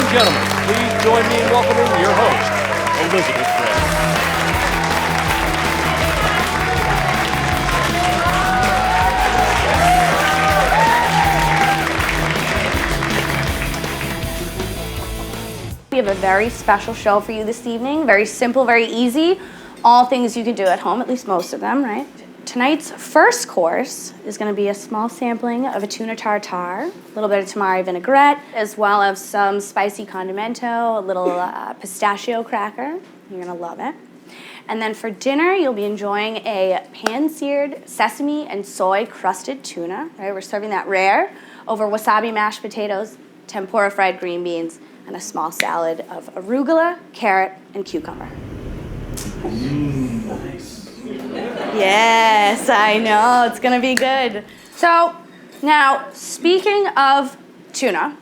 and gentlemen, please join me in welcoming your host, Elizabeth Gray. We have a very special show for you this evening. Very simple, very easy. All things you can do at home, at least most of them, right? Tonight's first course is going to be a small sampling of a tuna tartare, a little bit of tamari vinaigrette, as well as some spicy condimento, a little pistachio cracker. You're going to love it. And then for dinner, you'll be enjoying a pan-seared sesame and soy crusted tuna. Right? We're serving that rare over wasabi mashed potatoes, tempura fried green beans, and a small salad of arugula, carrot, and cucumber. Nice. Yes, I know, it's gonna be good. So, now, speaking of tuna,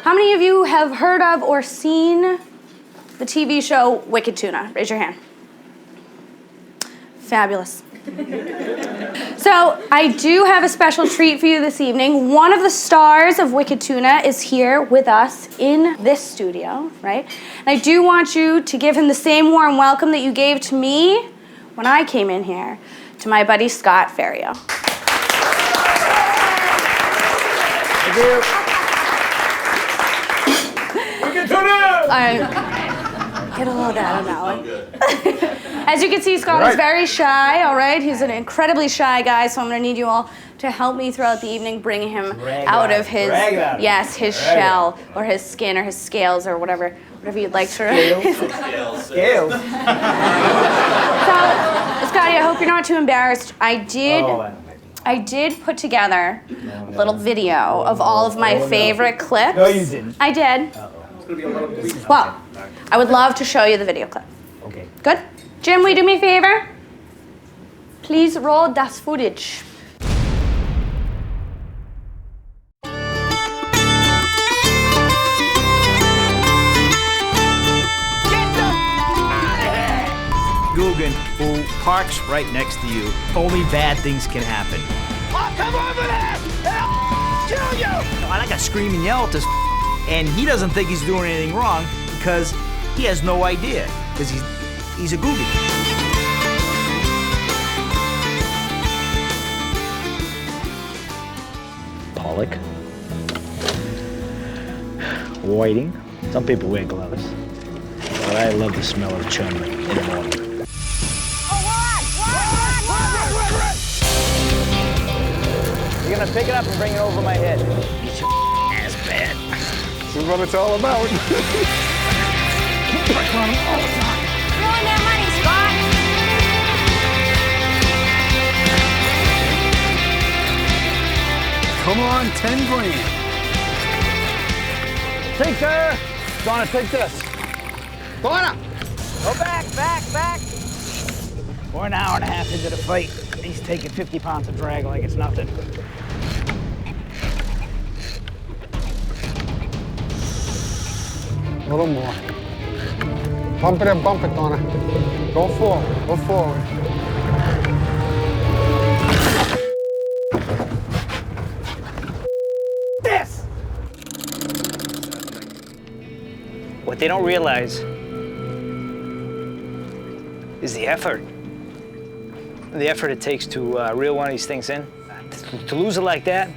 how many of you have heard of or seen the TV show Wicked Tuna? Raise your hand. Fabulous. So, I do have a special treat for you this evening. One of the stars of Wicked Tuna is here with us in this studio, right? And I do want you to give him the same warm welcome that you gave to me when I came in here, to my buddy Scott Ferrio. Thank you. Wicked Tuna! Get a little down on that one. As you can see, Scott is very shy, all right? He's an incredibly shy guy, so I'm going to need you all to help me throughout the evening bring him out of his, his shell, or his skin, or his scales, or whatever you'd like to. Scales. Scales. So, Scotty, I hope you're not too embarrassed. I did put together a little video of all of my favorite clips. No, you didn't. I did. Well, I would love to show you the video clip. Okay. Good? Jim, will you do me a favor? Please roll das footage. Guggen, who parks right next to you, only bad things can happen. Oh, come over there! I'll kill you! I like to scream and yell at this, and he doesn't think he's doing anything wrong because he has no idea, because he's a Guggen. Pollock. Whiting. Some people wear gloves, but I love the smell of chum in the morning. You're gonna pick it up and bring it over my head. Get your ass bad. This is what it's all about. Throwing that money, Scott. Come on, 10 grand. Take her. Donna, take this. Donna! Go back. We're an hour and a half into the fight. He's taking 50 pounds of drag like it's nothing. A little more. Bump it and bump it, Donna. Go forward, go forward. This! What they don't realize is the effort. The effort it takes to reel one of these things in. To lose it like that,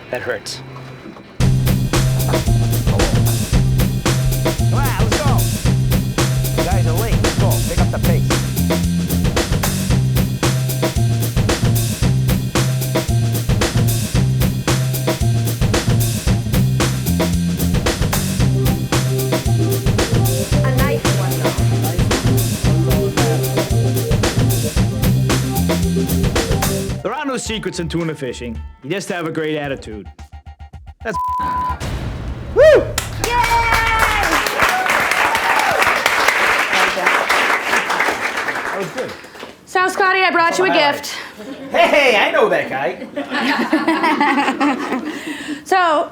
that hurts. Come on, let's go. You guys are late. Let's go. Pick up the pace. A nice one, though. There are no secrets in tuna fishing. You just have a great attitude. That's Woo! That was good. So, Scotty, I brought you a gift. Hey, I know that guy. So,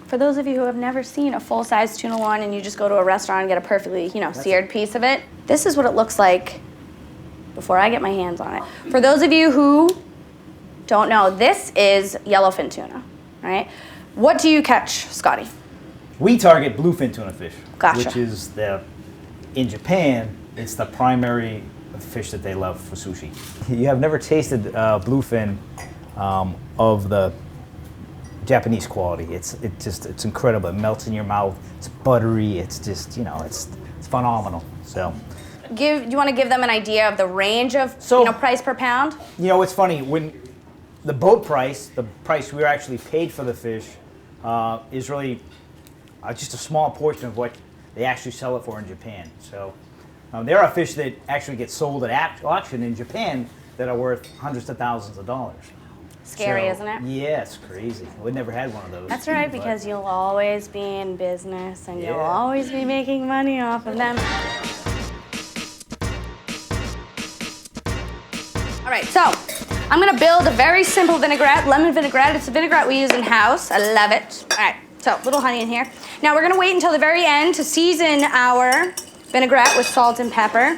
for those of you who have never seen a full-size tuna one and you just go to a restaurant and get a perfectly, seared piece of it, this is what it looks like before I get my hands on it. For those of you who don't know, this is yellowfin tuna, right? What do you catch, Scotty? We target bluefin tuna fish, Gotcha. which is in Japan, it's the primary fish that they love for sushi. You have never tasted bluefin of the Japanese quality. It's incredible. It melts in your mouth. It's buttery. It's just, it's phenomenal. So. Do you want to give them an idea of the range of price per pound? It's funny, when the boat price, the price we were actually paid for the fish, is really just a small portion of what they actually sell it for in Japan. So there are fish that actually get sold at auction in Japan that are worth hundreds of thousands of dollars. Scary, isn't it? Yeah, it's crazy. We never had one of those. That's right, because you'll always be in business and you'll always be making money off of them. All right, so I'm gonna build a very simple vinaigrette, lemon vinaigrette. It's a vinaigrette we use in-house. I love it. All right, so a little honey in here. Now we're gonna wait until the very end to season our vinaigrette with salt and pepper.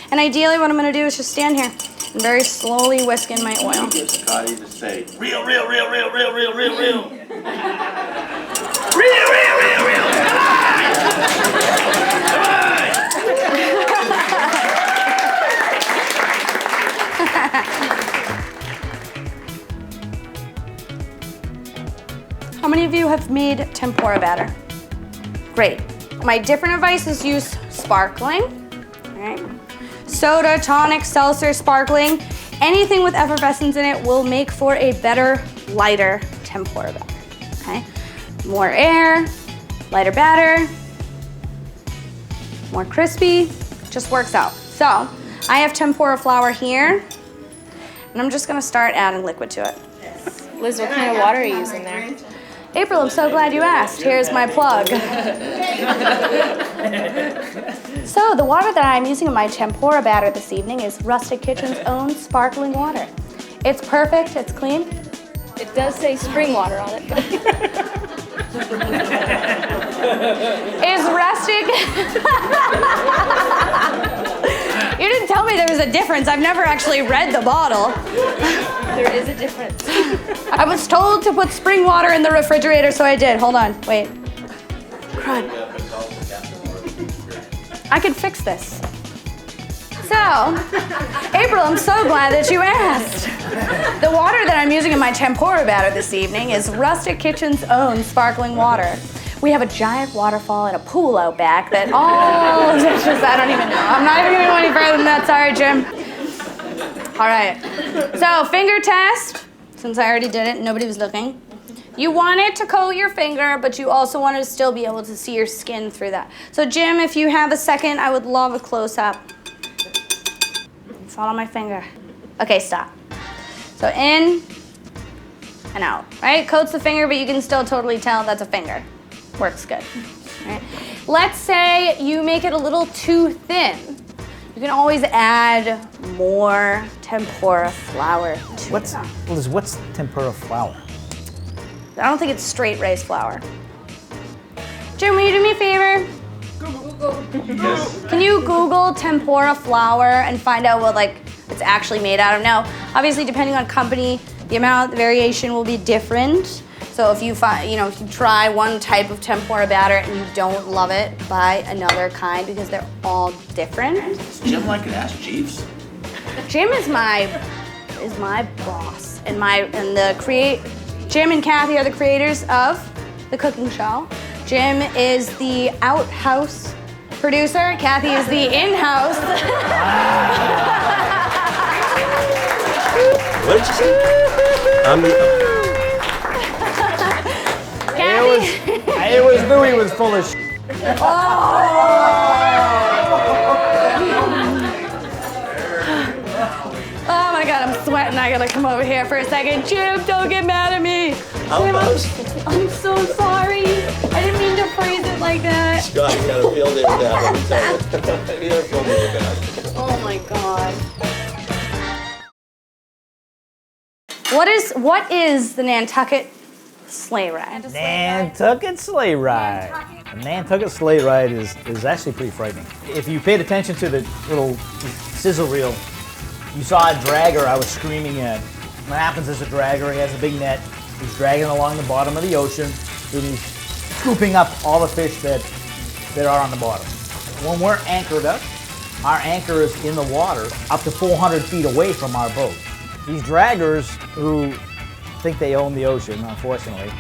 And ideally what I'm gonna do is just stand here and very slowly whisk in my oil. Get Scotty to say, real, real, real, real, real, real, real, real. Real, real, real, real. Come on! How many of you have made tempura batter? Great. My different advice is use sparkling. All right. Soda, tonic, seltzer, sparkling. Anything with effervescence in it will make for a better, lighter tempura batter. Okay. More air, lighter batter, more crispy. Just works out. So I have tempura flour here, and I'm just gonna start adding liquid to it. Liz, what kind of water are you using there? April, I'm so glad you asked. Here's my plug. So the water that I'm using in my tempura batter this evening is Rustic Kitchen's own sparkling water. It's perfect, it's clean. It does say spring water on it. Is Rustic... You didn't tell me there was a difference. I've never actually read the bottle. There is a difference. I was told to put spring water in the refrigerator, so I did. Hold on, wait. Crud. I could fix this. So, April, I'm so glad that you asked. The water that I'm using in my tempura batter this evening is Rustic Kitchen's own sparkling water. We have a giant waterfall and a pool out back that all dishes, I don't even know. I'm not even gonna go any further than that, sorry, Jim. All right, so finger test. Since I already did it, nobody was looking. You want it to coat your finger, but you also want to still be able to see your skin through that. So Jim, if you have a second, I would love a close-up. Follow my finger. Okay, stop. So in and out, right? Coats the finger, but you can still totally tell that's a finger. Works good. Right. Let's say you make it a little too thin. You can always add more tempura flour to it. What's tempura flour? I don't think it's straight rice flour. Jim, will you do me a favor? Can you Google tempura flour and find out what it's actually made out of? Now, obviously, depending on company, the amount, the variation will be different. So if you if you try one type of tempura batter and you don't love it, buy another kind because they're all different. Is Jim like an Ask Jeeves? Jim is my boss, and Jim and Kathy are the creators of the cooking show. Jim is the outhouse producer. Kathy is the in-house. What did you say? I always knew he was full of shit. Oh my God, I'm sweating. I gotta come over here for a second. Jim, don't get mad at me. Jim, I'm so sorry. I didn't mean to phrase it like that. Scott, you got a field day with that, let me tell you. You got a field day with that. Oh my God. What is the Nantucket sleigh ride? Nantucket sleigh ride. A Nantucket sleigh ride is actually pretty frightening. If you paid attention to the little sizzle reel, you saw a dragger I was screaming at. What happens is a dragger, he has a big net, He's dragging along the bottom of the ocean, and he's scooping up all the fish that are on the bottom. When we're anchored up, our anchor is in the water up to 400 feet away from our boat. These draggers who think they own the ocean, unfortunately,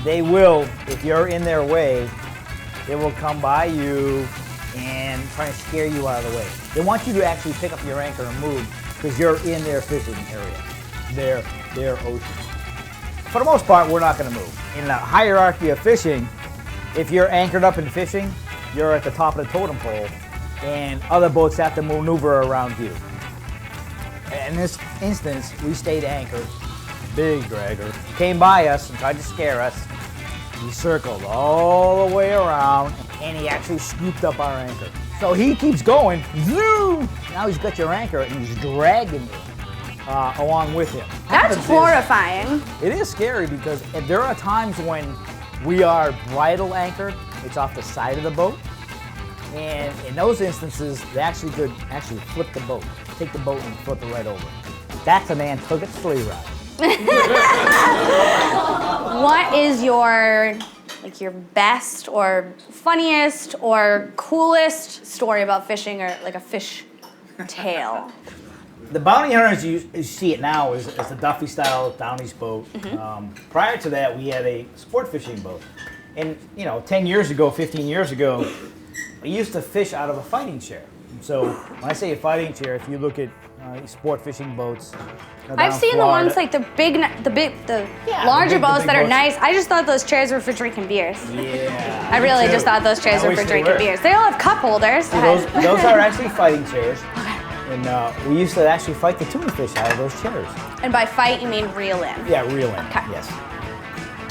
they will, if you're in their way, they will come by you and try to scare you out of the way. They want you to actually pick up your anchor and move because you're in their fishing area, their ocean. For the most part, we're not going to move. In the hierarchy of fishing, if you're anchored up in fishing, you're at the top of the totem pole, and other boats have to maneuver around you. In this instance, we stayed anchored. Big dragger came by us and tried to scare us. He circled all the way around, and he actually scooped up our anchor. So he keeps going. Zoom! Now he's got your anchor, and he's dragging you along with him. That's horrifying. It is scary because there are times when we are bridle anchored. It's off the side of the boat. And in those instances, they actually could flip the boat, take the boat and flip it right over. That's a Nantucket sleigh ride. What is your best or funniest or coolest story about fishing, or like a fish tale? The bounty hunters, you see it now, is the Duffy style Downey's boat. Prior to that, we had a sport fishing boat. And 10 years ago, 15 years ago, we used to fish out of a fighting chair. So when I say a fighting chair, if you look at sport fishing boats, I've seen the ones like the larger boats that are nice. I just thought those chairs were for drinking beers. Yeah. I really just thought those chairs were for drinking beers. They all have cup holders. So those are actually fighting chairs. And we used to actually fight the tuna fish out of those chairs. And by fight, you mean reel in? Yeah, reel in. Okay. Yes.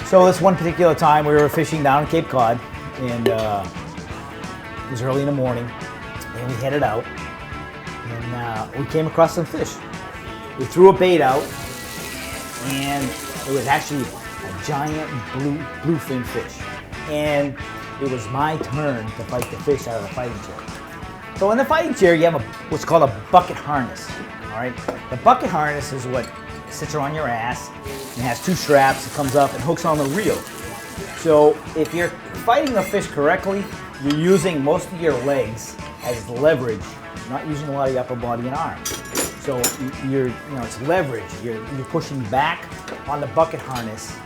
So this one particular time, we were fishing down in Cape Cod, and it was early in the morning, and we headed out, and we came across some fish. We threw a bait out, and it was actually a giant bluefin fish. And it was my turn to fight the fish out of the fighting chair. So in the fighting chair, you have what's called a bucket harness, all right? The bucket harness is what sits around your ass, and has two straps. It comes up and hooks on the reel. So if you're fighting the fish correctly, you're using most of your legs as leverage, not using a lot of your upper body and arms. So it's leverage. You're pushing back on the bucket harness,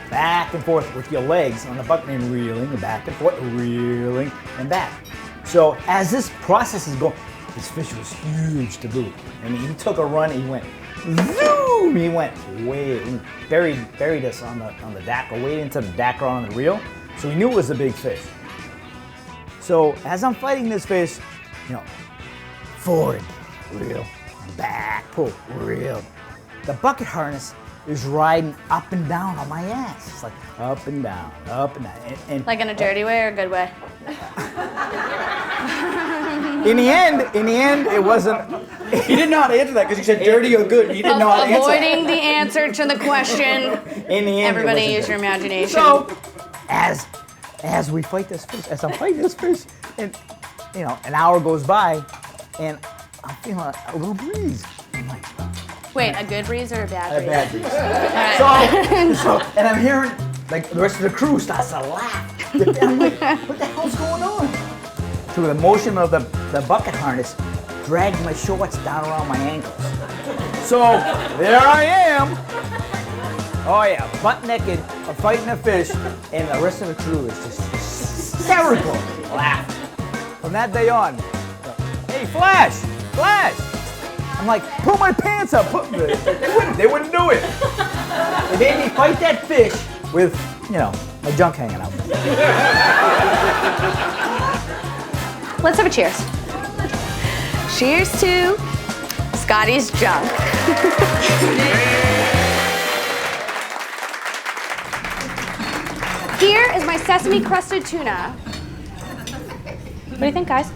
back and forth with your legs on the bucket and reeling, and back and forth, reeling and back. So as this process is going, this fish was huge to boot. I mean, he took a run and he went zoom. He went way, buried us on the dacker, way into the dacker on the reel. So we knew it was a big fish. So as I'm fighting this fish, forward, reel, back, pull, reel. The bucket harness is riding up and down on my ass. It's like up and down, and Like in a dirty way or a good way? In the end, it wasn't. He did not answer that because you said dirty or good. He did not answer. Avoiding the answer to the question. In the end, everybody use your imagination. So, as we fight this fish, as I'm fighting this fish, and an hour goes by, and I'm feeling a little breeze. I'm like, wait, a good breeze or a bad breeze? A bad breeze. So, and I'm hearing like the rest of the crew starts to laugh. And I'm like, what the hell's going on? Through the motion of the bucket harness, dragged my shorts down around my ankles. So there I am. Oh yeah, butt naked, fighting a fish, and the rest of the crew is just hysterical. Laugh. From that day on, hey, Flash! I'm like, put my pants up. They wouldn't do it. They made me fight that fish with, my junk hanging out. Let's have a cheers. Cheers to Scotty's junk. Here is my sesame crusted tuna. What do you think, guys?